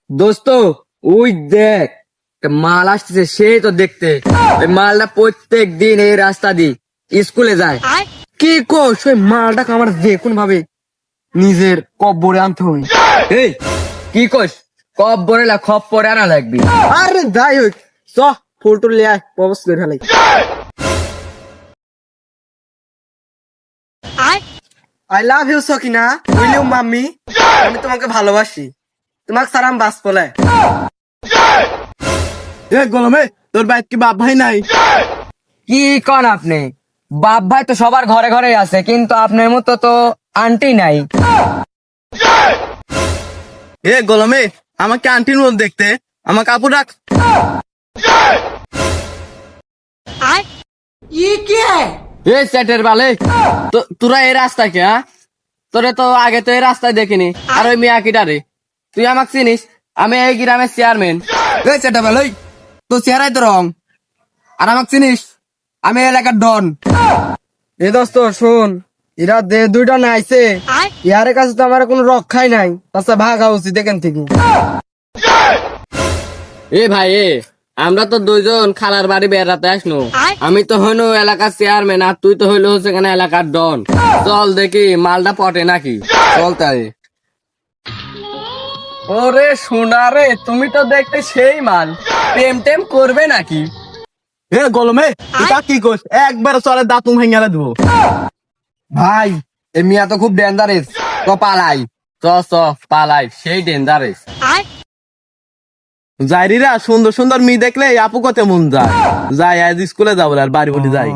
দোস্ত ওই দেখ একটা মাল আসতেছে, সে তো দেখতে ওই মালটা প্রত্যেক দিন এই রাস্তা দিয়ে স্কুলে যায়। কি কোস ওই মালটাকে আমার দেখুন ভাবে নিজের কব্বরে আনতে হবে। এই কি কোস, কব্বরে না খপ্পরে আনা লাগবি। আরে যাই হোক চ ফুল টুল লিয়ে আয় প্রপোজ করে ফেলাই। I love you Sakina, will you mummy, আমি তোমাকে ভালোবাসি, তোমাকে ছাড়া আমি বাঁচবো না। এ গোলামে, তোর বাইক কি বাপ ভাই নাই? কি কন আপনি? বাপ ভাই তো সবার ঘরে ঘরে আছে, কিন্তু আপনার মতো তো আন্টি নাই। এ গোলামে, আমাকে আন্টির মতো দেখতে, আমার কাপড় রাখ। এ সেটের বালে, তোরা এই রাস্তা কে? তোরে তো আগে তো এই রাস্তায় দেখিনি। আর ওই মিয়াকিটারে তুই আমাকে চিনিস? আমি এই গ্রামের চেয়ারম্যান। এই সেটা ভালোই, তোর চেহারাই তো রং। আর আমাকে চিনিস? আমি এই এলাকার ডন। এ দোস্ত শোন, এরা দে দুইটা নাইছে, ইয়ার কাছে তো আমার কোনো রক্ষাই নাই, আচ্ছা ভাগা উচিত এখান থেকে। এ ভাই আমরা তো দুইজন খালার বাড়ি বেড়াতে আসনো। আমি তো হইলো এলাকার চেয়ারম্যান, আর তুই তো হইলো সেখানে এলাকার ডন। চল দেখি মালটা পটে নাকি। চল তাই। ওরে সোনা রে, তুমি তো দেখতে সেই মাল, টেম টেম করবে নাকি? এ গোলামে, তুই তা কি করছ? একবার চলে দাঁতুম ভেঙে দেবো। ভাই এ মিয়া তো খুব ডেঞ্জারেস, তো পালাই। চ পালাই, সেই ডেঞ্জারেস। যাইরিরা সুন্দর সুন্দর মেয়ে দেখলে আপু কত মন যায়। যাই আজ স্কুলে যাবো আর বাড়ি বলি যাই।